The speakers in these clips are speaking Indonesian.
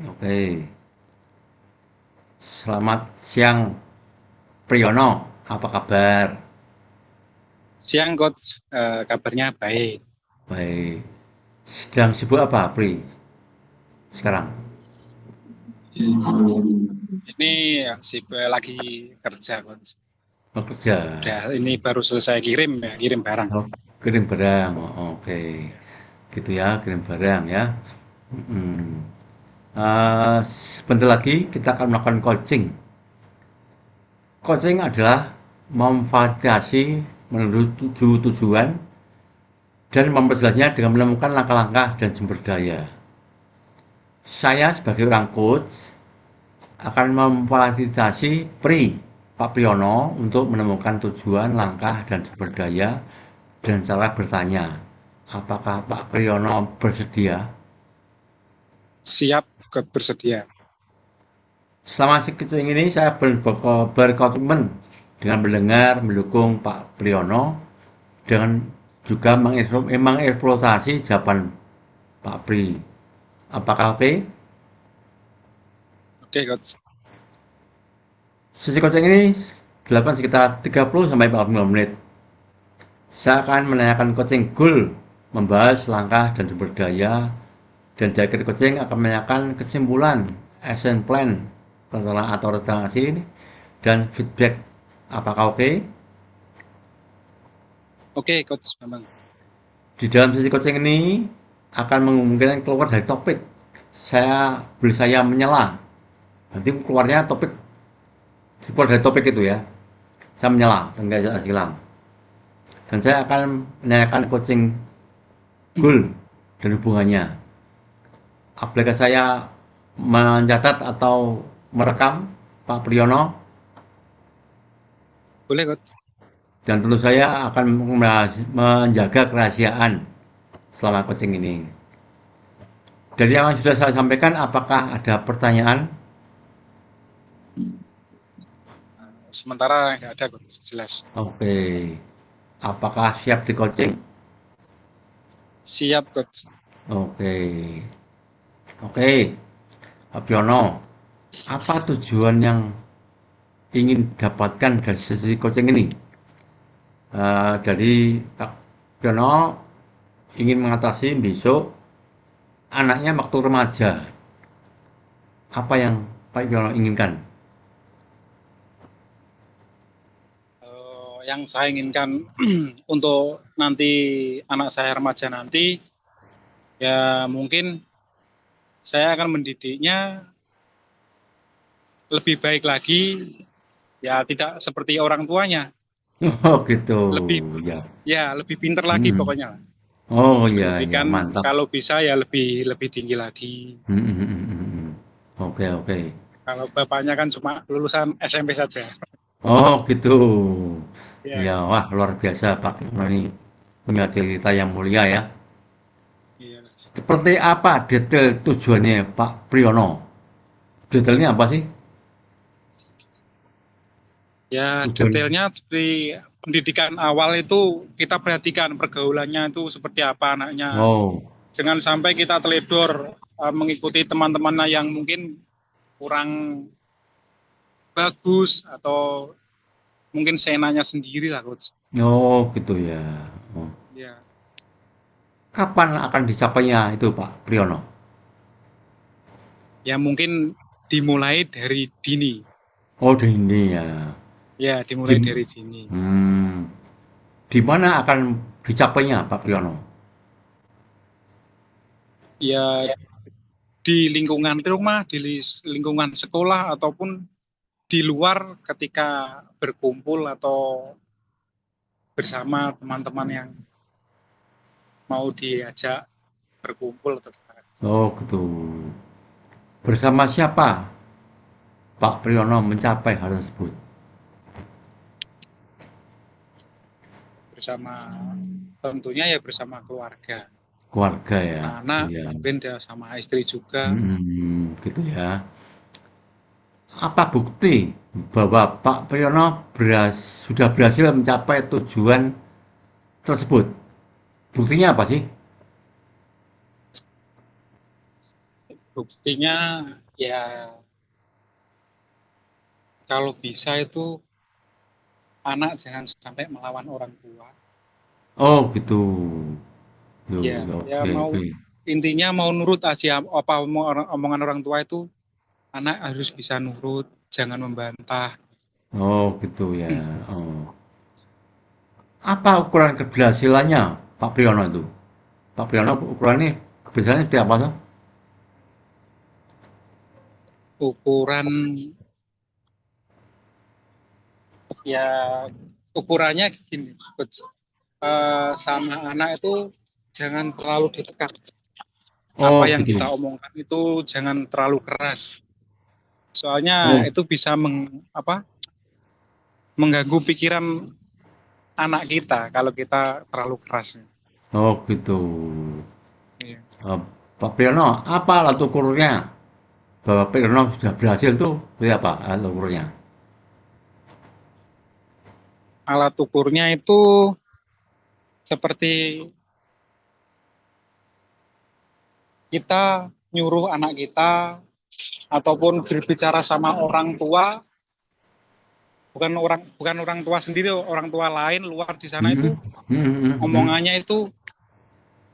Oke, selamat siang Priyono, apa kabar? Siang, Coach. Kabarnya baik. Baik, sedang sibuk apa Pri sekarang? Ini sih lagi kerja, Coach. Bekerja, Udah ini baru selesai kirim ya, kirim barang. oh, kirim barang, oh, oke, gitu ya, kirim barang ya. Mm. Sebentar lagi kita akan melakukan coaching. Coaching adalah memvalidasi menurut tujuan dan memperjelasnya dengan menemukan langkah-langkah dan sumber daya. Saya sebagai orang coach akan memfasilitasi Pak Priyono untuk menemukan tujuan, langkah, dan sumber daya dan cara bertanya. Apakah Pak Priyono bersedia? Siap, Coach, bersedia. Selama sekitar ini saya berkomitmen dengan mendengar, mendukung Pak Priyono dengan juga mengeksploitasi jawaban Pak Pri. Apakah oke? Oke, Coach. Sesi coaching ini dilakukan sekitar 30 sampai 40 menit. Saya akan menanyakan coaching goal, membahas langkah dan sumber daya, dan di akhir coaching akan menanyakan kesimpulan, action plan, rencana atau redaksi ini, dan feedback. Apakah oke? Oke, Coach, memang. Di dalam sesi coaching ini akan memungkinkan keluar dari topik. Saya menyela. Nanti keluarnya topik, keluar dari topik itu ya. Saya menyela, sehingga saya hilang. Dan saya akan menanyakan coaching goal dan hubungannya. Apakah saya mencatat atau merekam Pak Priyono, Boleh, Coach. dan tentu saya akan menjaga kerahasiaan selama coaching ini. Dari yang sudah saya sampaikan, apakah ada pertanyaan? Sementara nggak ada, Coach. Jelas. Oke, apakah siap di coaching? Siap, Coach. Oke, oke, Pak Priyono, apa tujuan yang ingin dapatkan dari sesi coaching ini? Dari Pak Priyono ingin mengatasi besok anaknya waktu remaja. Apa yang Pak Yono inginkan? Yang saya inginkan untuk nanti anak saya remaja nanti, ya mungkin saya akan mendidiknya lebih baik lagi, ya tidak seperti orang tuanya. Oh gitu, Lebih, ya. ya lebih pinter lagi Hmm. pokoknya. Oh ya, ya Pendidikan mantap. kalau bisa ya lebih lebih tinggi lagi. Hmm, hmm, hmm, hmm, hmm. Oke, oke. Kalau bapaknya kan cuma lulusan SMP saja. Oh gitu. Ya, Ya, wah luar biasa Pak Yono ini punya cerita yang mulia ya. iya. Seperti apa detail tujuannya Pak Priyono? Detailnya apa sih? Ya Tujuan. detailnya seperti pendidikan awal itu kita perhatikan pergaulannya itu seperti apa anaknya. Oh, Jangan sampai kita teledor mengikuti teman-temannya yang mungkin kurang bagus atau mungkin seenaknya sendiri lah, Coach. oh gitu ya. Oh. Ya, Kapan akan dicapainya itu Pak Priyono? ya mungkin dimulai dari dini. Oh di ini ya. Ya, Di, dimulai dari dini. hmm, di mana akan dicapainya Pak Priyono? Ya di lingkungan rumah, di lingkungan sekolah ataupun di luar ketika berkumpul atau bersama teman-teman yang mau diajak berkumpul atau gimana. Oh gitu. Bersama siapa Pak Priyono mencapai hal tersebut? Bersama tentunya ya bersama keluarga, Keluarga ya. anak-anak, Iya. mungkin dia sama istri juga. Gitu ya. Apa bukti bahwa Pak Priyono sudah berhasil mencapai tujuan tersebut? Buktinya apa sih? Buktinya ya kalau bisa itu anak jangan sampai melawan orang tua. Oh gitu. Yo, Ya, ya oke mau oke. intinya mau nurut aja apa omongan orang tua itu anak harus bisa nurut, jangan membantah. Oh gitu ya. Oh. Apa ukuran keberhasilannya Pak Priyono itu? Pak Priyono ukurannya keberhasilannya seperti apa tuh? Ukuran ya ukurannya gini, Coach. Sama anak itu jangan terlalu ditekan. Apa Oh yang gitu. kita omongkan itu jangan terlalu keras. Soalnya Oh, itu bisa mengganggu pikiran anak kita kalau kita terlalu keras. oh gitu. Iya. Eh, Pak Priyono, apa alat ukurnya? Bahwa Pak Priyono sudah berhasil tuh, seperti apa alat ukurnya? Alat ukurnya itu seperti kita nyuruh anak kita ataupun berbicara sama orang tua, bukan orang tua sendiri, orang tua lain luar di sana Hmm, itu hmm, hmm, omongannya itu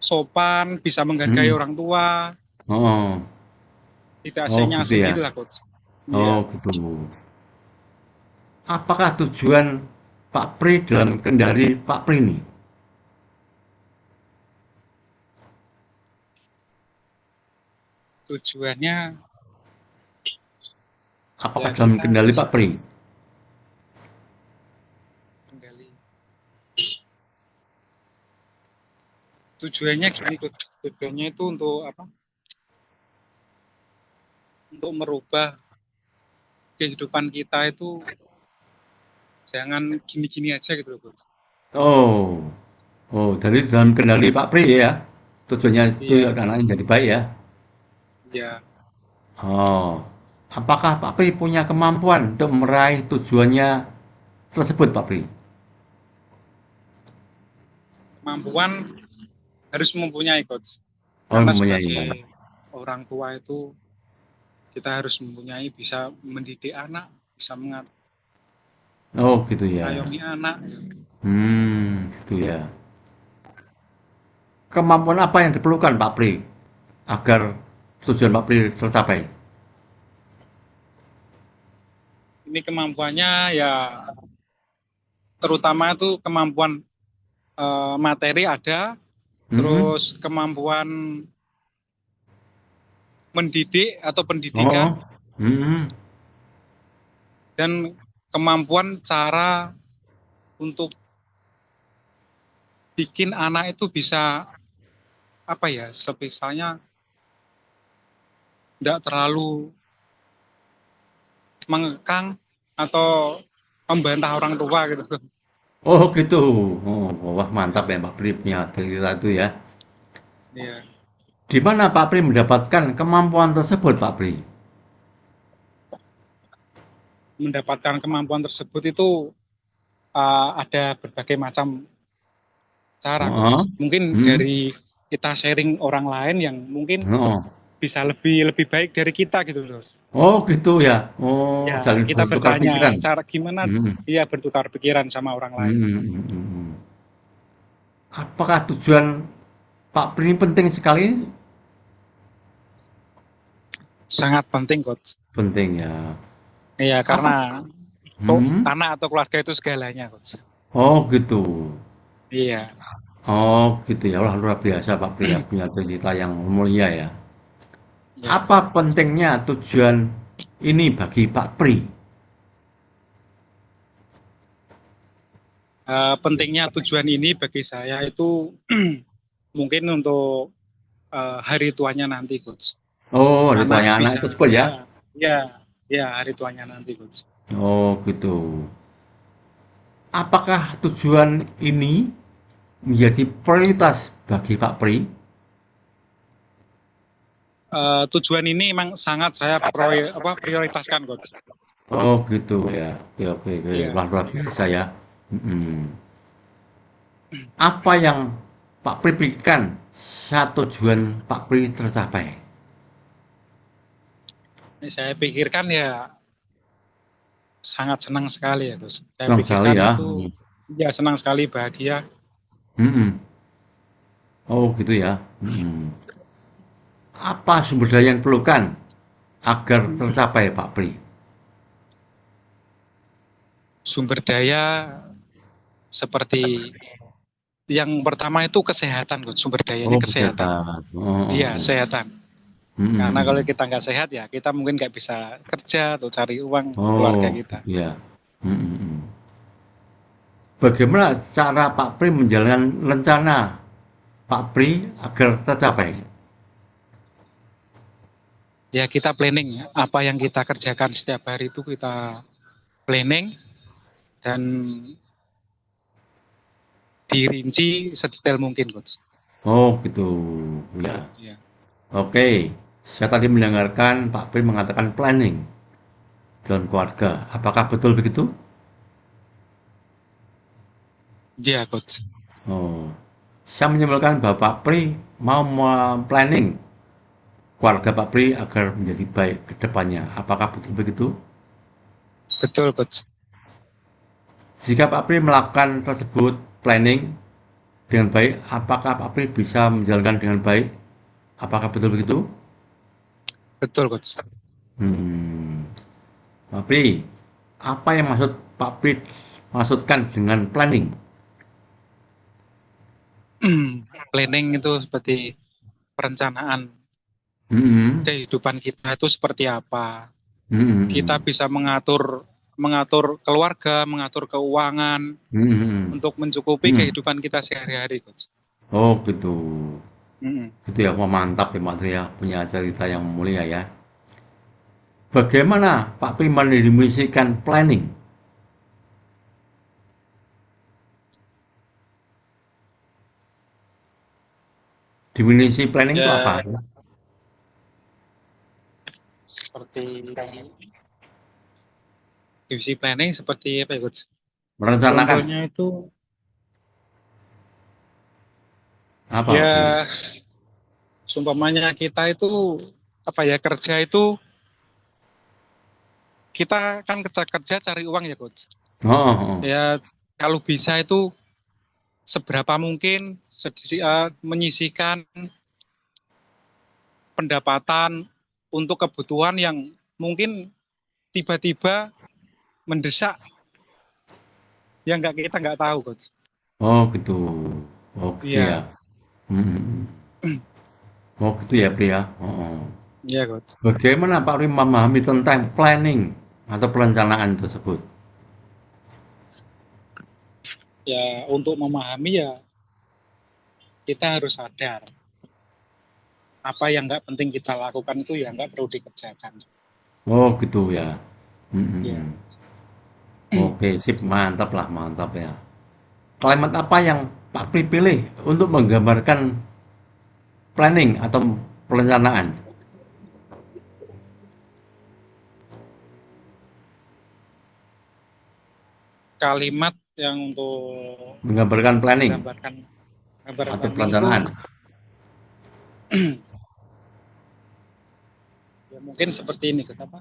sopan, bisa menghargai hmm. orang tua, Oh, tidak oh gitu asing-asing ya. gitulah coach. Oh Iya, gitu. Apakah tujuan Pak Pri dalam kendali Pak Pri ini? tujuannya Apakah ya dalam kita kendali bisa Pak Pri? kendali. Tujuannya gini coach, tujuannya itu untuk apa? Untuk merubah kehidupan kita itu jangan gini-gini aja gitu loh coach. Oh, oh, dari dalam kendali Pak Pri ya. Tujuannya itu ya Iya, anaknya jadi baik ya. iya. Oh, apakah Pak Pri punya kemampuan untuk meraih tujuannya tersebut, Pak Pri? Kemampuan harus mempunyai coach. Oh, Karena mempunyai. sebagai orang tua itu kita harus mempunyai bisa mendidik anak, bisa Oh, gitu ya. mengayomi anak. Gitu ya. Kemampuan apa yang diperlukan, Pak Pri, agar tujuan Pak Pri tercapai? Ini kemampuannya ya terutama itu kemampuan materi ada, Hmm. terus kemampuan mendidik atau Oh. pendidikan Hmm. dan kemampuan cara untuk bikin anak itu bisa apa ya, misalnya tidak terlalu mengekang atau membantah orang tua gitu. Oh, gitu. Oh, wah mantap ya Pak Pri punya cerita itu ya. Ya, Di mana Pak Pri mendapatkan kemampuan tersebut, Pak Pri? mendapatkan kemampuan tersebut itu ada berbagai macam cara, Oh. coach. Mungkin Hmm. dari kita sharing orang lain yang mungkin Oh. bisa lebih lebih baik dari kita gitu loh. Oh, gitu ya. Oh, Ya, saling kita bertukar bertanya pikiran. cara gimana Hmm. dia bertukar pikiran sama orang lain. Hmm. Apakah tujuan Pak Pri ini penting sekali? Sangat penting, coach. Penting ya. Iya, karena Apa? Hmm? anak atau keluarga itu segalanya, coach. Oh, gitu. Iya. Oh, gitu ya. Wah, luar biasa Pak Pri ya punya cerita yang mulia ya. Ya. Apa pentingnya tujuan ini bagi Pak Pri? Pentingnya tujuan ini bagi saya itu mungkin untuk hari tuanya nanti, coach. Oh, Anak ritualnya anak bisa, tersebut ya. ya, ya, ya hari tuanya nanti, coach. Oh, gitu. Apakah tujuan ini menjadi prioritas bagi Pak Pri? Tujuan ini memang sangat saya prioritaskan, coach. Oh, gitu ya. Oke, oke, oke. Iya. Wah, luar biasa ya. Mm. Apa yang Pak Pri pikirkan saat tujuan Pak Pri tercapai? Ini saya pikirkan ya sangat senang sekali ya Gus. Saya Senang sekali pikirkan ya. itu ya senang sekali, bahagia. Mm-mm. Oh gitu ya. Mm-mm. Apa sumber daya yang diperlukan agar tercapai Pak Pri? Sumber daya seperti yang pertama itu kesehatan Gus. Sumber dayanya Oh kesehatan. kesehatan. Oh, oh, Iya, oh. kesehatan. Karena kalau Mm-mm. kita nggak sehat ya kita mungkin nggak bisa kerja atau cari uang untuk keluarga Oh kita. gitu ya. Mm-mm. Bagaimana cara Pak Pri menjalankan rencana Pak Pri agar tercapai? Ya kita planning ya. Apa yang kita kerjakan setiap hari itu kita planning dan dirinci sedetail mungkin Coach. Oh gitu ya. Ya. Oke, saya tadi mendengarkan Pak Pri mengatakan planning dalam keluarga. Apakah betul begitu? Ya Coach. Oh, saya menyimpulkan bahwa Pak Pri mau planning keluarga Pak Pri agar menjadi baik ke depannya. Apakah betul begitu? Betul Coach. Jika Pak Pri melakukan tersebut planning dengan baik, apakah Pak Pri bisa menjalankan dengan baik? Apakah betul begitu? Betul Coach. Hmm. Pak Pri, apa yang maksud Pak Pri maksudkan dengan planning? Planning itu seperti perencanaan Hmm. kehidupan kita itu seperti apa. Kita Hmm. bisa mengatur mengatur keluarga, mengatur keuangan Hmm. untuk mencukupi Hmm. kehidupan kita sehari-hari Coach. Oh gitu. Mm-mm. Gitu ya, wah mantap ya Pak Tri ya, punya cerita yang mulia ya. Bagaimana Pak Pri mendefinisikan planning? Definisi planning itu apa? Ya seperti divisi planning seperti apa ya Coach? Merencanakan Contohnya itu apa Pak Pri? ya seumpamanya kita itu apa ya kerja itu kita kan kerja kerja cari uang ya coach. Oh, oh, oh. Ya kalau bisa itu seberapa mungkin menyisihkan pendapatan untuk kebutuhan yang mungkin tiba-tiba mendesak yang kita nggak tahu coach. Oh gitu. Oh gitu ya. Iya, Hmm. Oh gitu ya Pri ya. Oh, oh. iya coach. Bagaimana Pak Pri memahami tentang planning atau perencanaan tersebut? Ya untuk memahami ya kita harus sadar apa yang nggak penting kita lakukan itu ya nggak perlu dikerjakan. Oh gitu ya. Ya. Hmm. Oke, sip, mantap lah, mantap ya. Kalimat apa yang Pak Pri pilih untuk menggambarkan planning atau perencanaan? Kalimat yang untuk Menggambarkan planning menggambarkan gambar atau planning itu perencanaan. ya mungkin seperti ini kenapa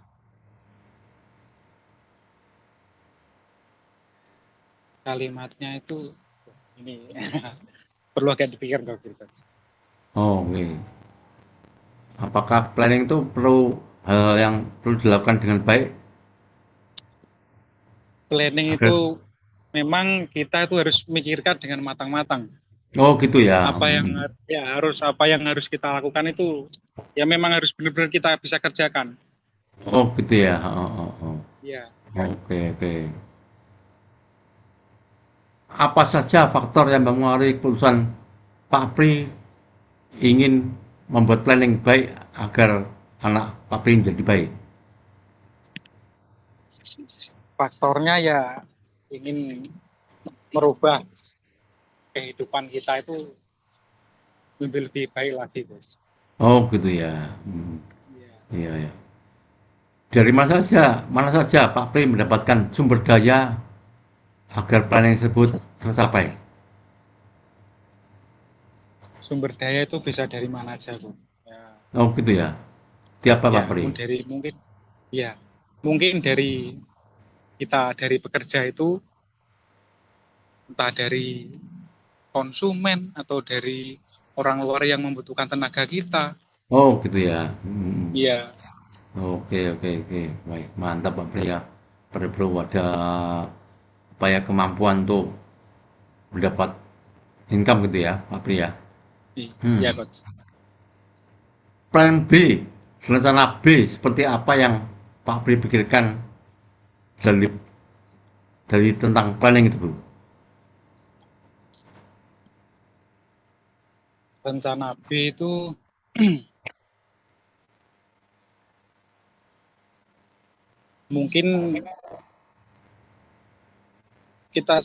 kalimatnya itu ini perlu agak dipikir dong gitu. Oh, oke. Apakah planning itu perlu hal yang perlu dilakukan dengan baik Planning itu agar memang kita itu harus mikirkan dengan matang-matang oh gitu ya. apa yang ya harus apa yang harus kita lakukan itu ya memang harus benar-benar kita bisa kerjakan. Oh gitu ya. Oh, oh, oh. Ya, Oke, oke. Apa saja faktor yang mempengaruhi keputusan Pak Pri ingin membuat planning baik agar anak Pak Pri menjadi baik? faktornya ya ingin merubah kehidupan kita itu lebih baik lagi, Bos. Oh gitu ya. Hmm. Iya. Iya ya. Dari mana saja Pak Pri mendapatkan sumber daya agar planning tersebut tercapai. Sumber daya itu bisa dari mana aja, Bu. Ya, Oh gitu ya. Tiap Pak ya Pri. dari mungkin. Ya, mungkin dari kita dari pekerja itu entah dari konsumen atau dari orang luar yang membutuhkan tenaga kita. Oh, gitu ya. Hmm. Iya, Oke, oke, oke. Baik, mantap Pak Pri ya. Perlu ada apa ya kemampuan untuk mendapat income gitu ya, Pak Pri ya. iya Hmm. coach. Plan B, rencana B seperti apa yang Pak Pri pikirkan dari tentang planning itu, Bu? Rencana B itu mungkin kita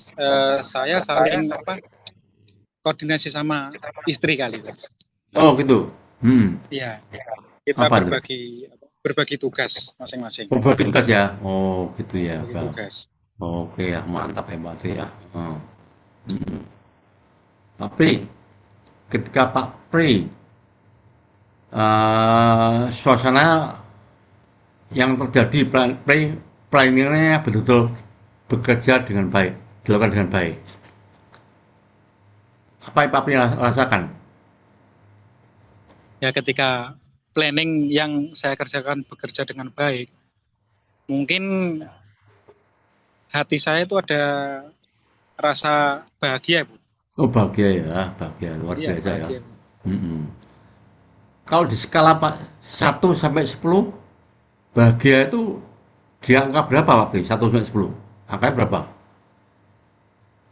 saya saling apa koordinasi sama istri kali coach. Oh, gitu. Hmm. Iya, kita Apa tuh? berbagi tugas masing-masing. Oh, berbagi tugas ya. Oh, gitu ya, Berbagi Bang. tugas. Oke ya, mantap hebat ya. Oh. Hmm. Pak Pri, ketika Pak Pri suasana yang terjadi planningnya betul-betul bekerja dengan baik, dilakukan dengan baik. Apa yang Pak Pri rasakan? Ya ketika planning yang saya kerjakan bekerja dengan baik, mungkin hati saya itu ada rasa bahagia, Bu. Oh, bahagia ya, bahagia luar Iya, biasa ya. bahagia, Bu. Mm-mm. Kalau di skala Pak 1 sampai 10, bahagia itu di angka berapa Pak Pri? 1 sampai 10. Angkanya berapa?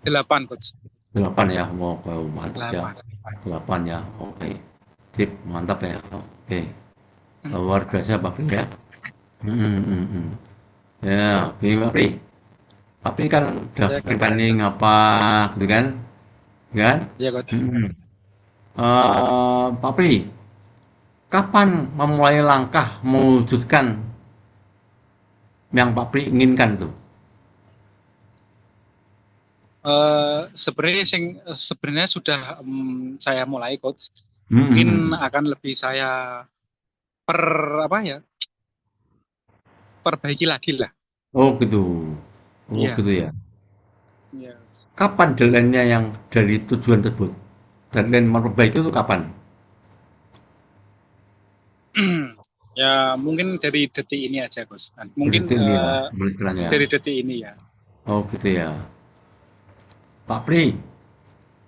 8, Coach. 8 ya. Wow, wow, mantap ya. 8. 8 ya. Oke. Sip, mantap ya. Oke. Hmm, Luar biasa Pak Pri ya. Hmm, hmm, hmm. Ya, ini Pak Pri. Pak Pri kan udah ya, Coach. planning apa gitu kan? Kan? Ya, Coach. Hmm. Pak Pri, kapan memulai langkah mewujudkan yang Pak Pri inginkan tuh? Sebenarnya sudah saya mulai, Coach. Hmm, hmm, Mungkin hmm. akan lebih saya per apa ya? Perbaiki lagi lah. Oh gitu. Oh Iya. gitu ya. Iya. Kapan deadline-nya yang dari tujuan tersebut? Deadline memperbaiki itu kapan? Ya, mungkin dari detik ini aja, Gus. Mungkin Berarti ini ya, berjalannya. dari detik ini ya. Oh gitu ya. Pak Pri,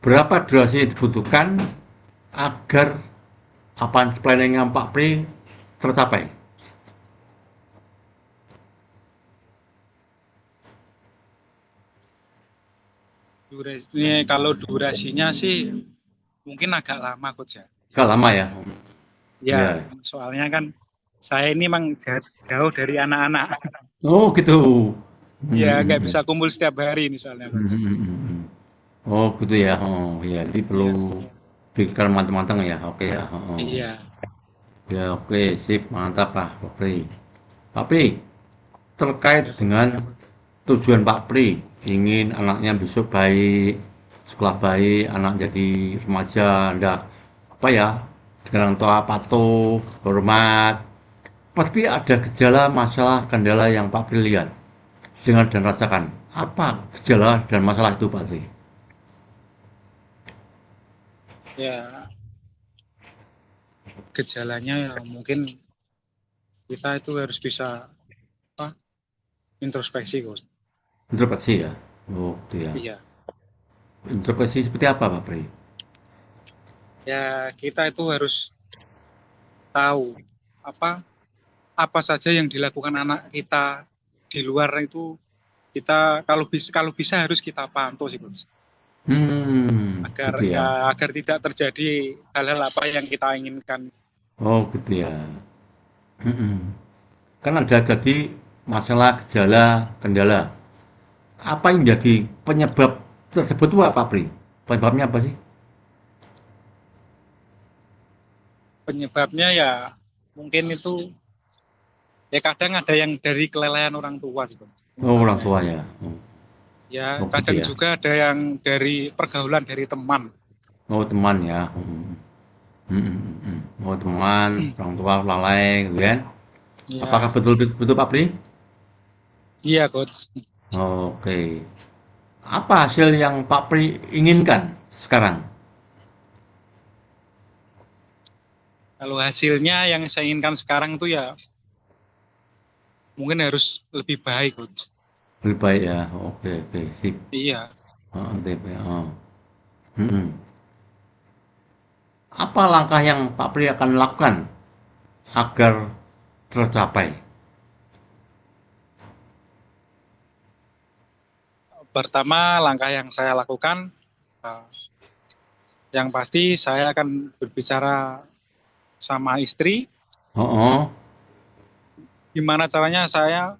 berapa durasi yang dibutuhkan agar apa planning Pak Pri tercapai? Kalau durasinya sih mungkin agak lama, Coach ya. Gak lama ya? Ya, Ya. soalnya kan saya ini memang jauh dari anak-anak. Oh gitu. Ya, Hmm, nggak hmm, bisa kumpul setiap hari misalnya, hmm, Coach. hmm, hmm, hmm, hmm. Oh gitu ya. Oh ya, jadi perlu Iya, pikir matang-matang ya. Oke ya. Oh. iya, Ya oke, sip, mantap Pak Pri. Pak Pri, terkait ya, Coach. dengan tujuan Pak Pri, ingin anaknya besok baik, sekolah baik, anak jadi remaja, ndak apa ya, dengan orang tua patuh, hormat. Pasti ada gejala, masalah, kendala yang Pak Pri lihat, dengar dan rasakan. Apa gejala dan masalah itu Pak Pri? Ya, gejalanya ya mungkin kita itu harus bisa apa, introspeksi, Coach. Introspeksi ya. Oh, itu ya. Iya. Introspeksi seperti apa Pak Pri? Ya, kita itu harus tahu apa apa saja yang dilakukan anak kita di luar itu kita kalau bisa harus kita pantau sih, Coach. Agar Gitu ya. ya agar tidak terjadi hal-hal apa yang kita inginkan. Oh, gitu ya. Mm-mm. Kan ada tadi masalah gejala, kendala. Apa yang menjadi penyebab tersebut itu apa, Pri? Penyebabnya apa sih? Penyebabnya ya mungkin itu ya kadang ada yang dari kelelahan orang tua sih, Coach. Oh, orang Misalnya tua itu. ya. Ya, Oh, gitu kadang ya. juga ada yang dari pergaulan dari teman. Oh, teman ya. Mm. Oh, teman, orang tua lalai, gitu kan? Apakah Ya, betul betul Pak Pri? iya coach. Oke. Apa hasil yang Pak Pri inginkan sekarang? Kalau hasilnya yang saya inginkan sekarang itu ya mungkin harus lebih baik coach. Lebih baik ya. Oke, oke, sip. Iya. Oh, TP, oh. Mm-mm. Apa langkah yang Pak Pri akan lakukan agar tercapai? Pertama langkah yang saya lakukan, eh, yang pasti saya akan berbicara sama istri. Oh, oh. Gimana caranya saya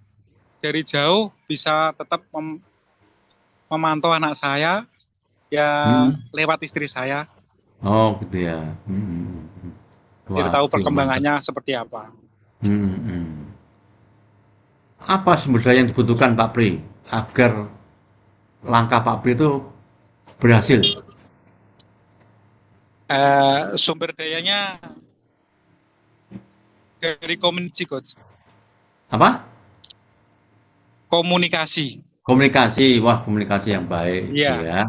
dari jauh bisa tetap memantau anak saya ya Mm. lewat istri saya, Oh, gitu ya. Mm. biar Wah, tahu oke, mantap. perkembangannya seperti apa. Mm. Apa sebenarnya yang dibutuhkan Pak Pri agar langkah Pak Pri itu berhasil? Sumber dayanya dari komunikasi coach. Apa? Komunikasi. Komunikasi. Wah, komunikasi yang baik itu Iya, ya.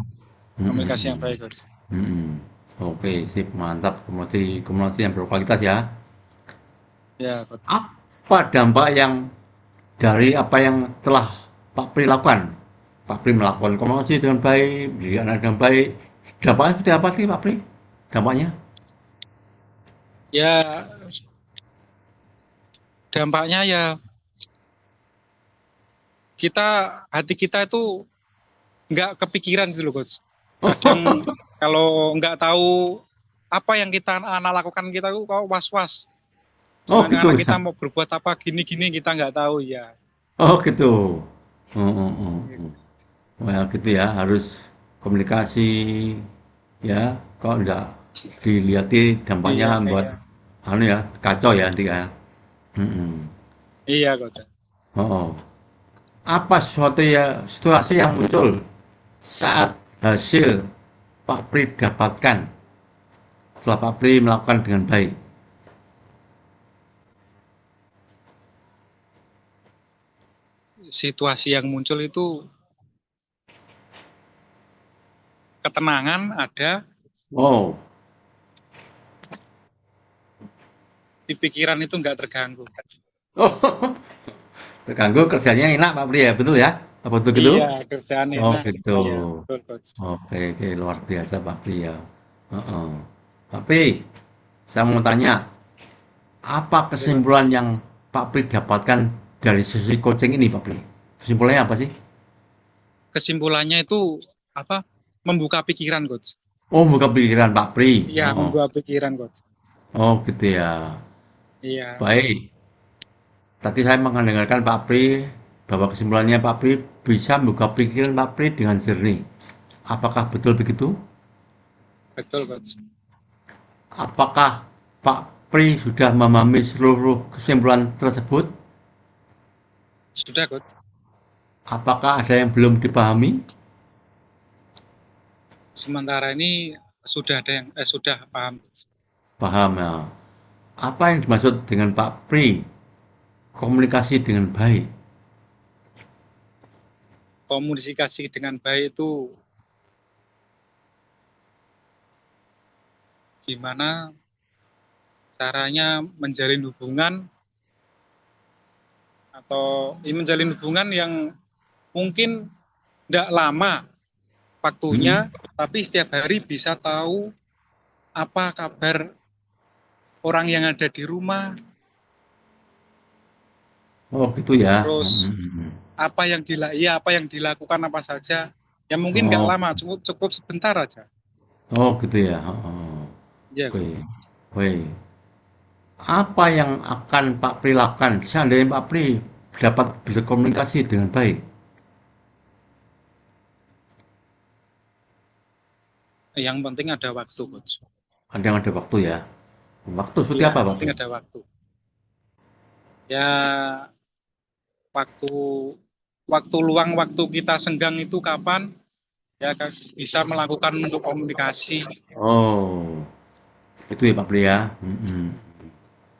komunikasi Mm. yang baik coach. Mm. Oke, sip, mantap. Komunikasi, komunikasi yang berkualitas ya. Ya coach. Apa dampak yang dari apa yang telah Pak Pri lakukan? Pak Pri melakukan komunikasi dengan baik, beli anak dengan baik. Dampaknya seperti apa sih Pak Pri? Dampaknya? Ya dampaknya ya kita, hati kita itu nggak kepikiran gitu loh coach. Kadang kalau nggak tahu apa yang kita anak lakukan, kita tuh kok was-was. Oh gitu Anak ya. kita mau berbuat apa gini-gini kita nggak tahu ya. Oh gitu. Well, gitu ya, harus komunikasi ya. Kok enggak dilihat dampaknya Iya, buat iya. anu ya, kacau ya nanti ya. Mm-mm. Iya, coach. Oh, oh. Apa sesuatu ya situasi yang muncul saat hasil Pak Pri dapatkan setelah Pak Pri melakukan dengan baik? Situasi yang muncul itu ketenangan ada, Oh, di pikiran itu nggak terganggu. oh, terganggu kerjanya enak Pak Pri ya, betul ya? Apa betul gitu? Iya, kerjaan Oh enak. gitu. Iya, betul, coach. Oke, oke, luar biasa Pak Pri ya. Heeh. Tapi saya mau tanya, apa Iya, coach. kesimpulan yang Pak Pri dapatkan dari sesi coaching ini Pak Pri? Kesimpulannya apa sih? Kesimpulannya itu apa? Membuka pikiran, coach. Oh, bukan pikiran Pak Pri. Iya, Oh, membuka pikiran, coach. oh gitu ya. Iya, Baik. Tadi saya mendengarkan Pak Pri bahwa kesimpulannya Pak Pri bisa membuka pikiran Pak Pri dengan jernih. Apakah betul begitu? betul, coach. Apakah Pak Pri sudah memahami seluruh kesimpulan tersebut? Sudah, coach. Apakah ada yang belum dipahami? Sementara ini sudah ada yang sudah paham, coach. Paham ya. Apa yang dimaksud dengan Pak Pri? Komunikasi dengan baik. Komunikasi dengan baik itu gimana caranya menjalin hubungan, atau menjalin hubungan yang mungkin tidak lama Hmm? waktunya, tapi setiap hari bisa tahu apa kabar orang yang ada di rumah, Oh gitu ya. terus ya apa yang dilakukan apa saja. Ya mungkin nggak Oh, lama, cukup cukup sebentar aja. oh gitu ya. Oh, Ya, oke. Oke. Apa yang akan Pak Pri lakukan seandainya Pak Pri dapat berkomunikasi dengan baik? yang penting ada waktu, coach. Kadang ada waktu ya. Waktu seperti Ya, apa yang Pak penting Pri? ada waktu. Ya, waktu waktu luang, waktu kita senggang itu kapan? Ya, bisa melakukan untuk komunikasi. Oh, itu ya Pak Pri ya.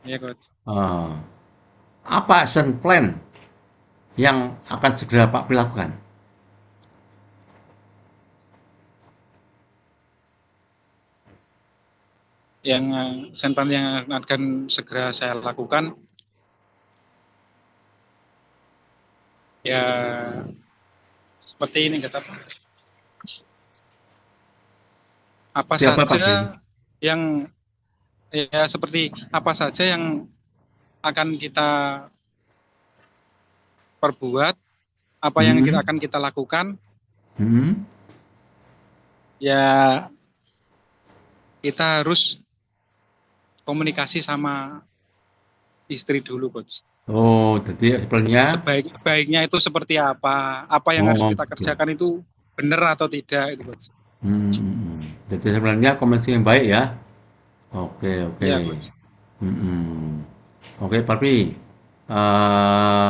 Ya, coach. Ah. Apa action plan yang akan segera Pak Pri lakukan? Yang senpan yang akan segera saya lakukan ya seperti ini kata Pak. Apa Seperti apa Pak saja Pri? yang ya seperti apa saja yang akan kita perbuat, apa yang Hmm, akan kita lakukan, hmm. ya kita harus komunikasi sama istri dulu, Coach. Oh, jadi plannya, Sebaik-baiknya itu seperti apa yang harus oh kita betul. kerjakan itu benar atau tidak itu, Coach. Jadi sebenarnya komunikasi yang baik ya. Oke, oke. Iya, Coach. Hmm. Oke, Pak Pri. Eh,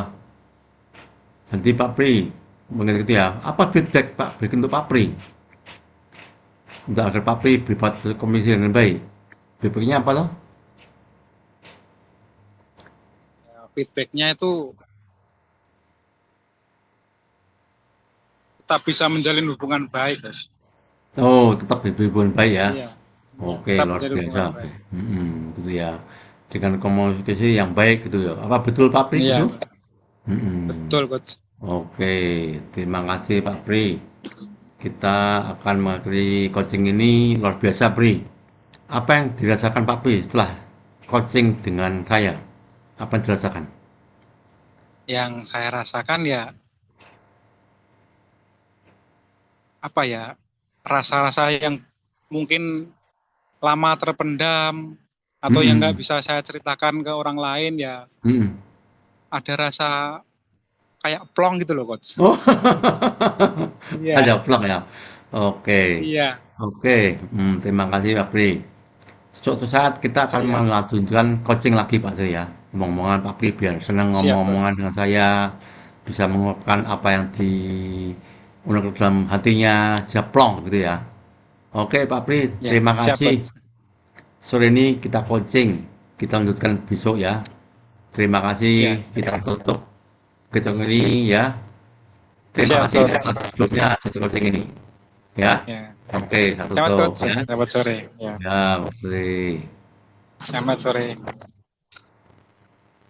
Nanti Pak Pri mengerti ya. Apa feedback Pak Pri untuk Pak Pri? Untuk agar Pak Pri berkomunikasi dengan baik. Feedbacknya apa loh? Ya, feedbacknya itu tetap bisa menjalin hubungan baik, Coach. Oh, tetap berhubungan baik ya. Iya, iya, Oke, tetap luar menjalin biasa. hubungan Oke. baik. Gitu ya. Dengan komunikasi yang baik gitu ya. Apa betul Pak Pri gitu? Iya, Mm-mm. betul, Coach. Oke, terima kasih Pak Pri. Kita akan mengakhiri coaching ini luar biasa Pri. Apa yang dirasakan Pak Pri setelah coaching dengan saya? Apa yang dirasakan? Yang saya rasakan ya apa ya, rasa-rasa yang mungkin lama terpendam atau yang nggak Mm-mm. bisa saya ceritakan ke orang lain ya Mm-mm. ada rasa kayak plong gitu loh, Coach. Oh, ada Iya, vlog ya. Oke, iya, oke. Terima kasih Pak Pri. Suatu saat kita akan siap, melanjutkan coaching lagi Pak Tri ya. Ngomong-ngomongan Pak Pri biar senang siap, ngomong-ngomongan Coach. dengan saya, bisa mengungkapkan apa yang di unek dalam hatinya, siap plong gitu ya. Oke Pak Pri, Ya, terima siap, kasih. Coach. Sore ini kita coaching, kita lanjutkan besok ya. Terima kasih, Ya, kita tutup coaching ini ya. Terima siap, kasih Coach. atas sebelumnya sesi coaching ini. Ya, Ya, oke, satu selamat, tutup Coach. ya. Selamat sore. Ya, Ya, Pak Tri. selamat sore.